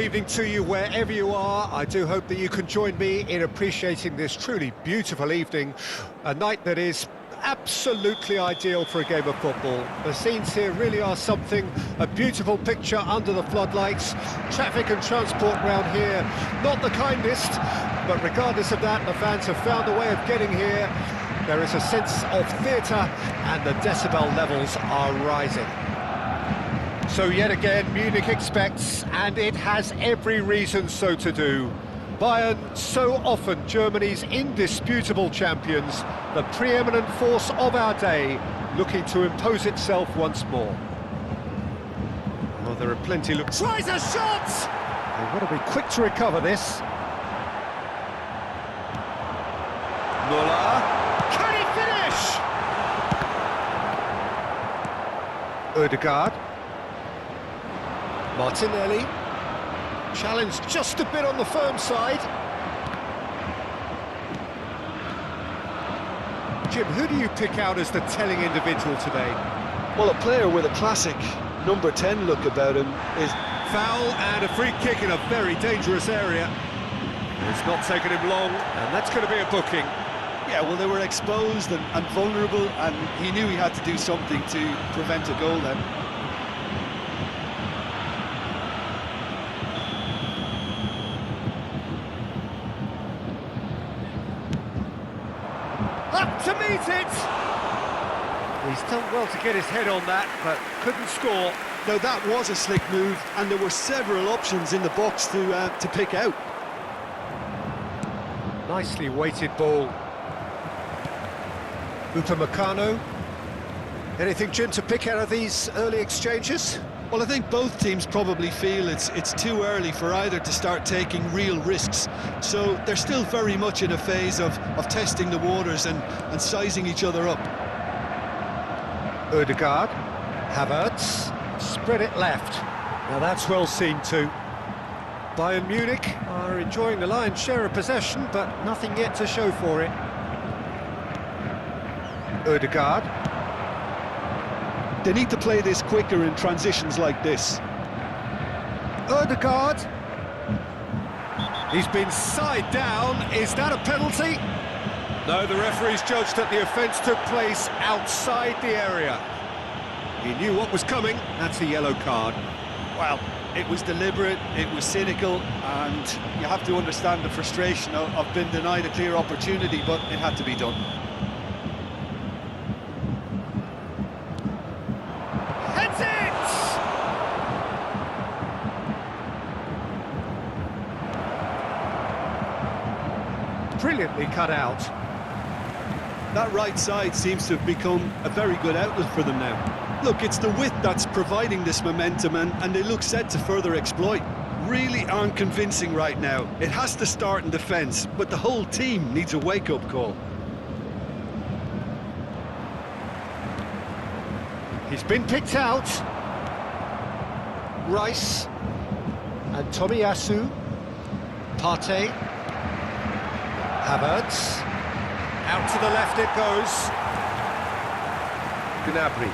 evening to you wherever you are. I do hope that you can join me in appreciating this truly beautiful evening, a night that is absolutely ideal for a game of football. The scenes here really are something, a beautiful picture under the floodlights. Traffic and transport round here, not the kindest, but regardless of that, the fans have found a way of getting here. There is a sense of theatre and the decibel levels are rising. So yet again, Munich expects, and it has every reason so to do. Bayern, so often Germany's indisputable champions, the preeminent force of our day, looking to impose itself once more. Well, there are plenty tries a shot! They've got to be quick to recover this. Müller, can he finish? Odegaard. Martinelli, challenged just a bit on the firm side. Jim, who do you pick out as the telling individual today? Well, a player with a classic number 10 look about him is... Foul and a free kick in a very dangerous area. It's not taken him long, and that's going to be a booking. Yeah, well, they were exposed and vulnerable, and he knew he had to do something to prevent a goal then. Up to meet it! He's done well to get his head on that, but couldn't score. Now, that was a slick move, and there were several options in the box to pick out. Nicely weighted ball. Upamecano. Anything, Jim, to pick out of these early exchanges? Well, I think both teams probably feel it's too early for either to start taking real risks. So they're still very much in a phase of testing the waters and sizing each other up. Odegaard, Havertz, spread it left. Now that's well seen too. Bayern Munich are enjoying the lion's share of possession, but nothing yet to show for it. Odegaard. They need to play this quicker in transitions like this. Odegaard. He's been side down. Is that a penalty? No, the referee's judged that the offence took place outside the area. He knew what was coming. That's a yellow card. Well, it was deliberate, it was cynical, and you have to understand the frustration of being denied a clear opportunity, but it had to be done. Heads it! Brilliantly cut out. That right side seems to have become a very good outlet for them now. Look, it's the width that's providing this momentum, and they look set to further exploit. Really aren't convincing right now. It has to start in defence, but the whole team needs a wake-up call. He's been picked out. Rice and Tomiyasu. Partey. Havertz. Out to the left it goes. Gnabry.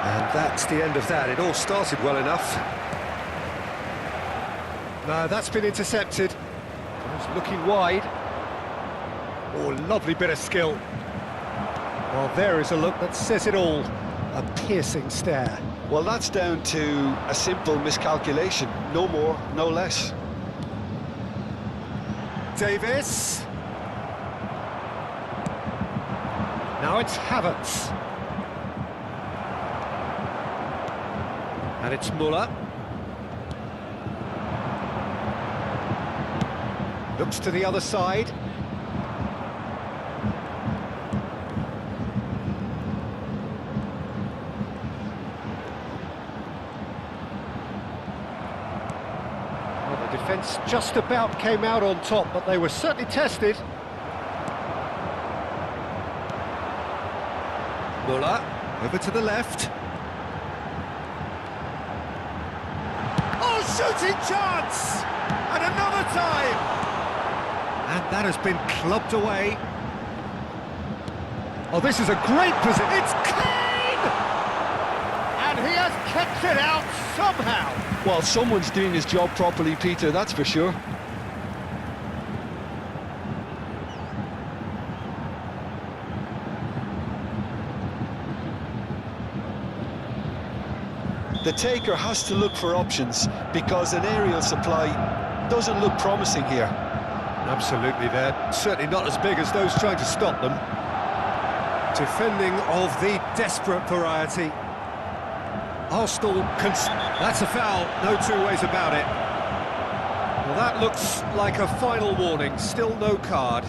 And that's the end of that. It all started well enough. No, that's been intercepted. It's looking wide. Oh, lovely bit of skill. Well, there is a look that says it all. A piercing stare. Well, that's down to a simple miscalculation. No more, no less. Davis. Now it's Havertz. And it's Müller. Looks to the other side. Well, the defence just about came out on top, but they were certainly tested. Müller, over to the left. Oh, shooting chance! And another time! And that has been clubbed away. Oh, this is a great position. It's Kane! And he has kept it out somehow. Well, someone's doing his job properly, Peter, that's for sure. The taker has to look for options because an aerial supply doesn't look promising here. Absolutely, they're certainly not as big as those trying to stop them. Defending of the desperate variety. Arsenal that's a foul, no two ways about it. Well, that looks like a final warning, still no card.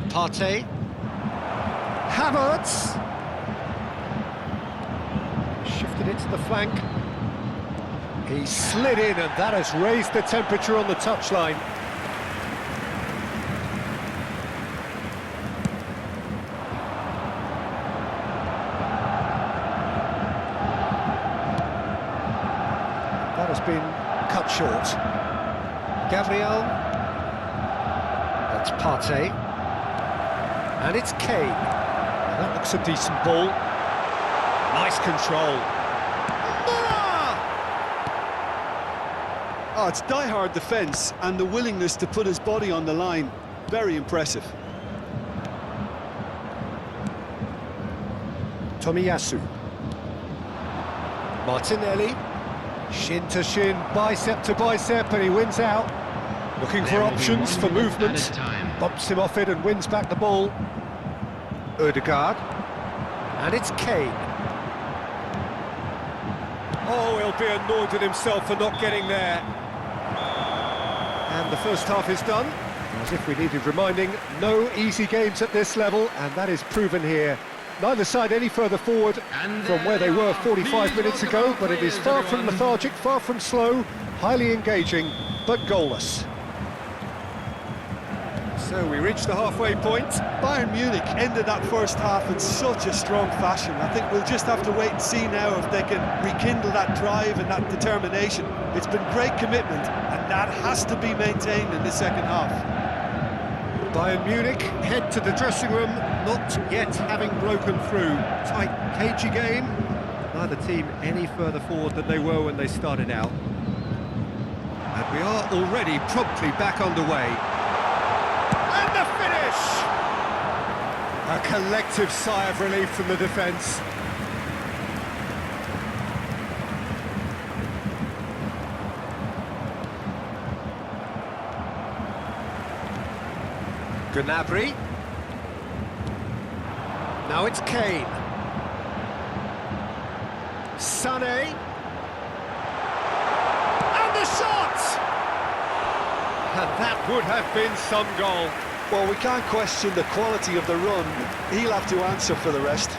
Partey. Havertz. Shifted it to the flank. He slid in, and that has raised the temperature on the touchline. That has been cut short. Gabriel. That's Partey. And it's Kane. That looks a decent ball. Nice control. Oh, it's die-hard defence and the willingness to put his body on the line. Very impressive. Tomiyasu. Martinelli. Shin to shin, bicep to bicep, and he wins out. Looking for options for movement. Bumps him off it and wins back the ball. Ødegaard. And it's Kane. Oh, he'll be annoyed with himself for not getting there. And the first half is done. As if we needed reminding, no easy games at this level, and that is proven here. Neither side any further forward from where they were 45 minutes ago, but it is far from lethargic, far from slow, highly engaging, but goalless. So we reach the halfway point. Bayern Munich ended that first half in such a strong fashion. I think we'll just have to wait and see now if they can rekindle that drive and that determination. It's been great commitment, and that has to be maintained in the second half. Bayern Munich head to the dressing room, not yet having broken through. Tight, cagey game. Neither team any further forward than they were when they started out. And we are already promptly back underway. And the finish! A collective sigh of relief from the defence. Gnabry. Now it's Kane. Sané. And the shot! And that would have been some goal. Well, we can't question the quality of the run. He'll have to answer for the rest.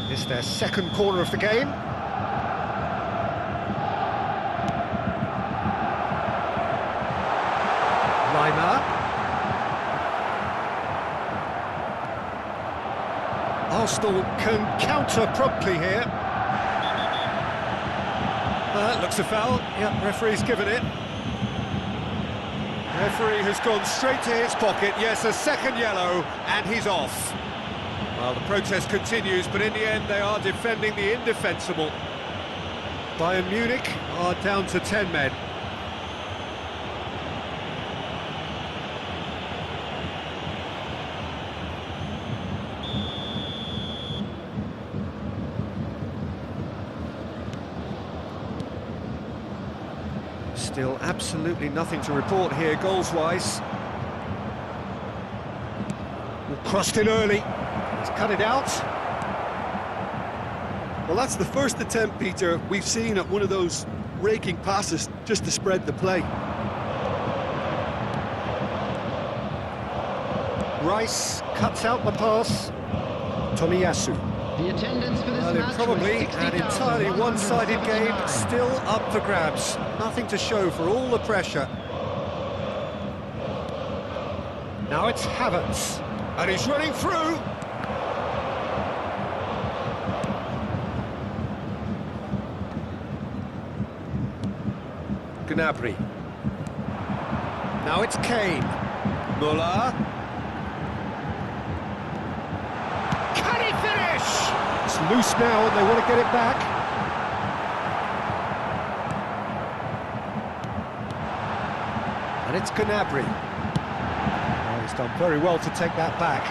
It's their second corner of the game. Arsenal can counter promptly here. That looks a foul. Yep, referee's given it. Referee has gone straight to his pocket. Yes, a second yellow, and he's off. Well, the protest continues, but in the end they are defending the indefensible. Bayern Munich are down to 10 men. Still absolutely nothing to report here, goals-wise. Crossed in early. He's cut it out. Well, that's the first attempt, Peter, we've seen at one of those raking passes just to spread the play. Rice cuts out the pass. Tomiyasu. The attendance for this match probably an entirely one-sided game, still up for grabs. Nothing to show for all the pressure. Now it's Havertz, and he's running through. Gnabry. Now it's Kane. Muller. Can he finish? It's loose now and they want to get it back. And it's Gnabry. Oh, he's done very well to take that back.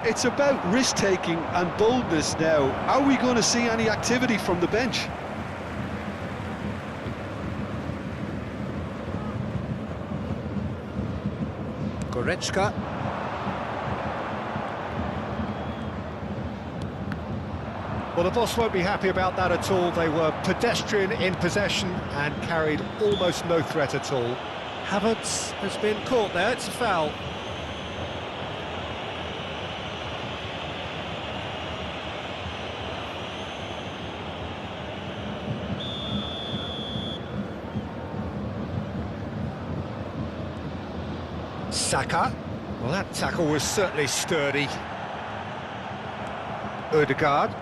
It's about risk-taking and boldness now. Are we going to see any activity from the bench? Goretzka. Well, the boss won't be happy about that at all. They were pedestrian in possession and carried almost no threat at all. Havertz has been caught there, it's a foul. Saka. Well, that tackle was certainly sturdy. Odegaard.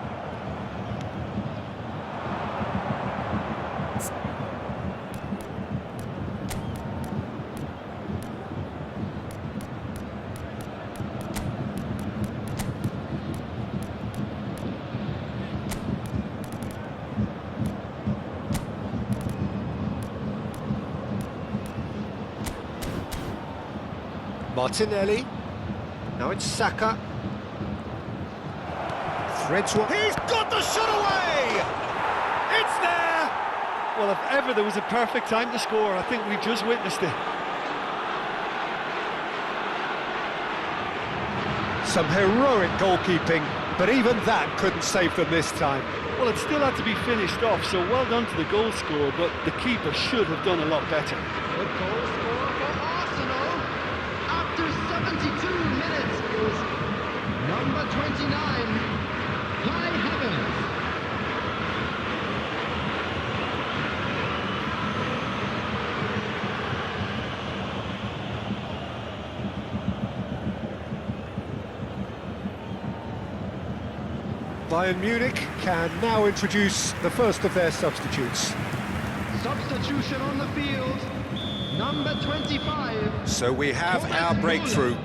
Martinelli. Now it's Saka. Threads one. He's got the shot away! It's there! Well, if ever there was a perfect time to score, I think we just witnessed it. Some heroic goalkeeping, but even that couldn't save them this time. Well, it still had to be finished off, so well done to the goal scorer, but the keeper should have done a lot better. Good goal scorer for Arsenal. After 72 minutes is number 29, Kai Havertz. Bayern Munich can now introduce the first of their substitutes. Substitution on the field, number 25. So we have our breakthrough.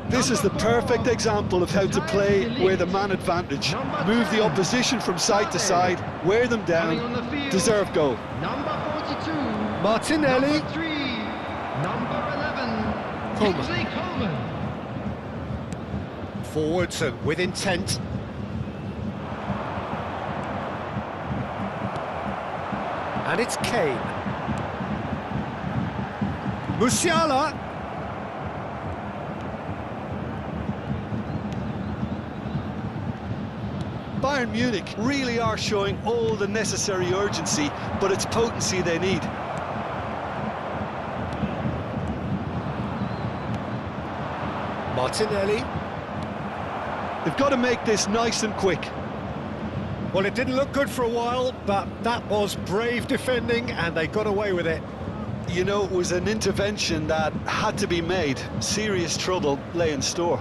This is the perfect example of how to play with a man advantage. Move the opposition from side to side, wear them down, deserve goal. Number 42. Martinelli. Number 3. Number 11. Coleman. Kingsley Coleman. Forwards and with intent. And it's Kane. Musiala. Bayern Munich really are showing all the necessary urgency, but it's potency they need. Martinelli. They've got to make this nice and quick. Well, it didn't look good for a while, but that was brave defending and they got away with it. You know, it was an intervention that had to be made. Serious trouble lay in store.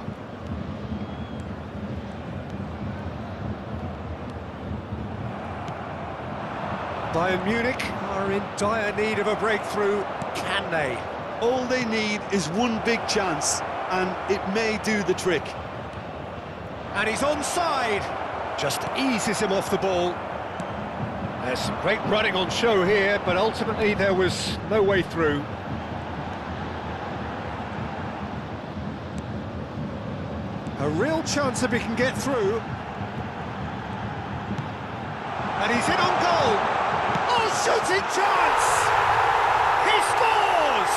Bayern Munich are in dire need of a breakthrough. Can they? All they need is one big chance, and it may do the trick. And he's onside. Just eases him off the ball. There's some great running on show here, but ultimately there was no way through. A real chance if he can get through. And he's in on goal. Oh, shooting chance! He scores!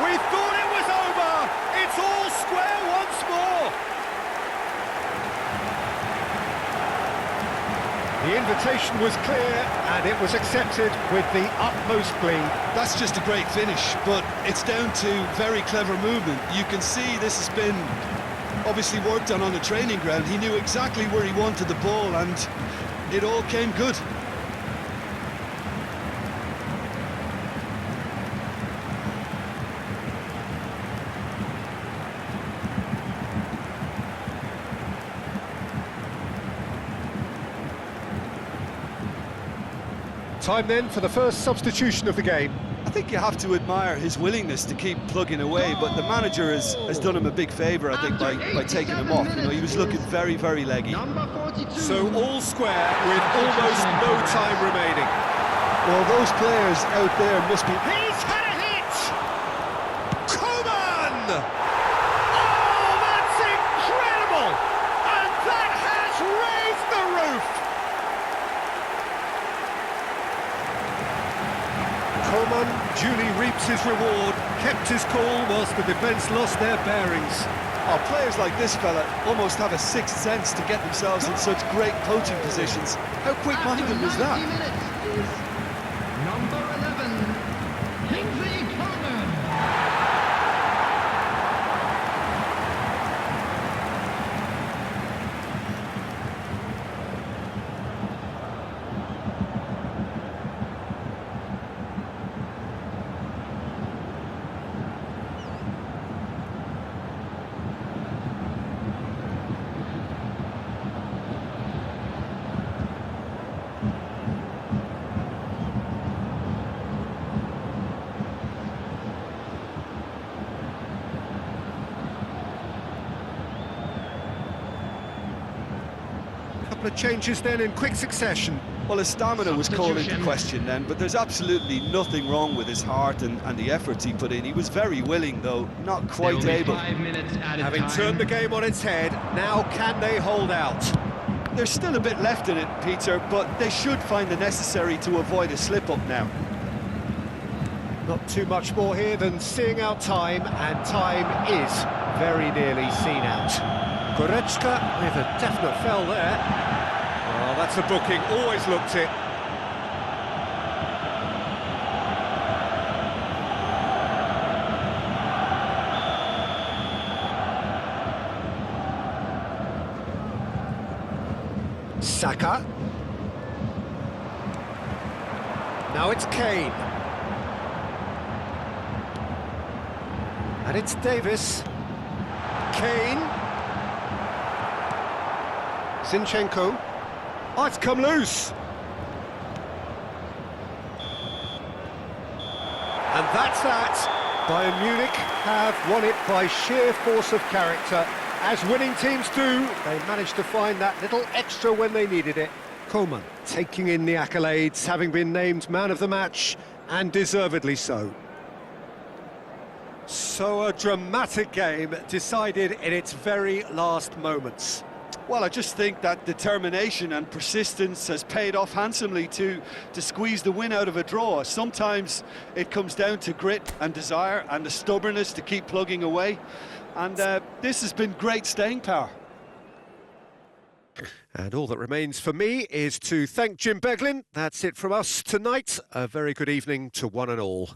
We thought it was over. It's all square once more. The invitation was clear and it was accepted with the utmost glee. That's just a great finish, but it's down to very clever movement. You can see this has been obviously worked on the training ground. He knew exactly where he wanted the ball and it all came good. Time then for the first substitution of the game. I think you have to admire his willingness to keep plugging away, but the manager has done him a big favour, I think, by taking him off. You know, he was looking very, very leggy. Number 42. So all square with almost no time remaining. Well, those players out there must be... He's had a hit! Coman! Oh, that's incredible! And that has raised the roof! Coman duly reaps his reward, kept his cool whilst the defence lost their bearings. Oh, players like this fella almost have a sixth sense to get themselves in such great coaching positions. How quick-minded was that? Number 11, Kingsley Coman. Couple of changes then in quick succession. Well, his stamina was called into question then, but there's absolutely nothing wrong with his heart and the efforts he put in. He was very willing, though, not quite able. 5 minutes added Having time. turned the game on its head, now can they hold out? There's still a bit left in it, Peter, but they should find the necessary to avoid a slip-up now. Not too much more here than seeing out time, and time is very nearly seen out. Goretzka with a definite fell there. Oh, that's a booking, always looked it. Saka. Now it's Kane. And it's Davis. Kane. Zinchenko. Oh, it's come loose. And that's that. Bayern Munich have won it by sheer force of character. As winning teams do, they managed to find that little extra when they needed it. Coman taking in the accolades, having been named man of the match, and deservedly so. So a dramatic game decided in its very last moments. Well, I just think that determination and persistence has paid off handsomely to squeeze the win out of a draw. Sometimes it comes down to grit and desire and the stubbornness to keep plugging away. And this has been great staying power. And all that remains for me is to thank Jim Beglin. That's it from us tonight. A very good evening to one and all.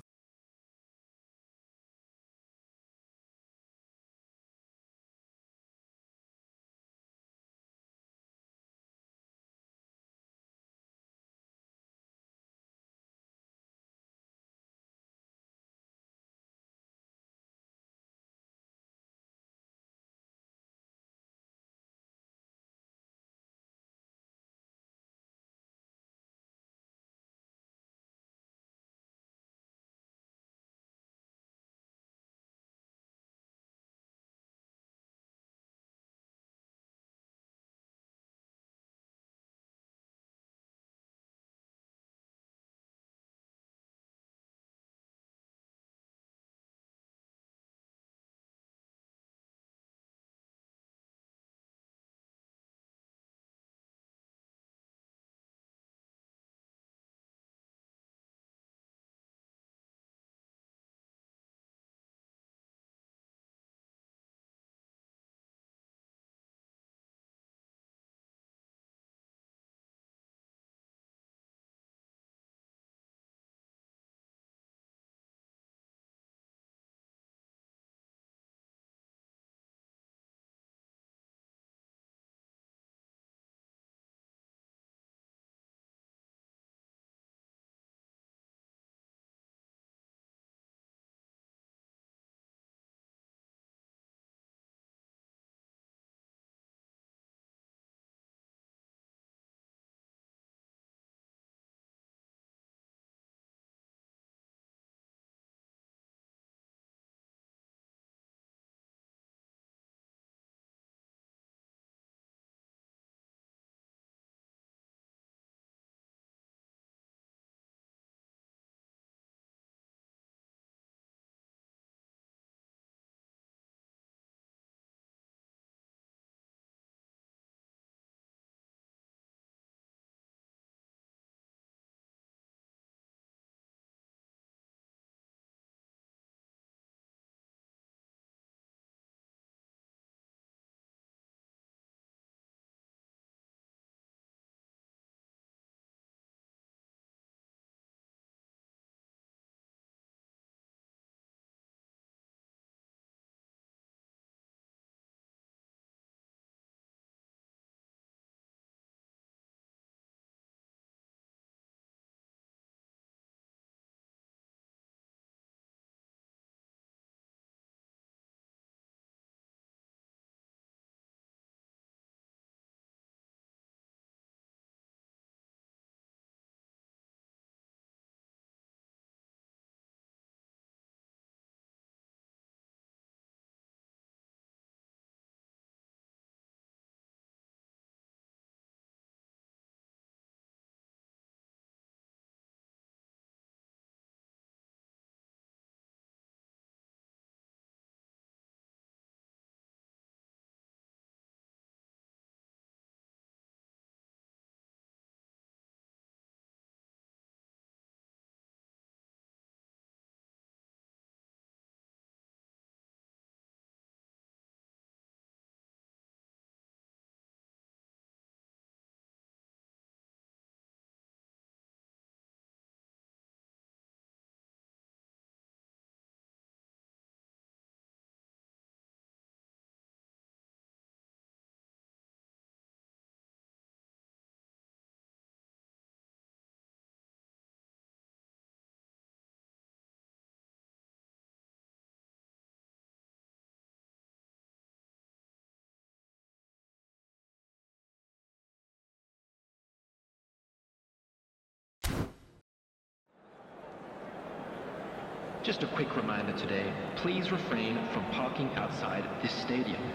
Just a quick reminder today, please refrain from parking outside this stadium.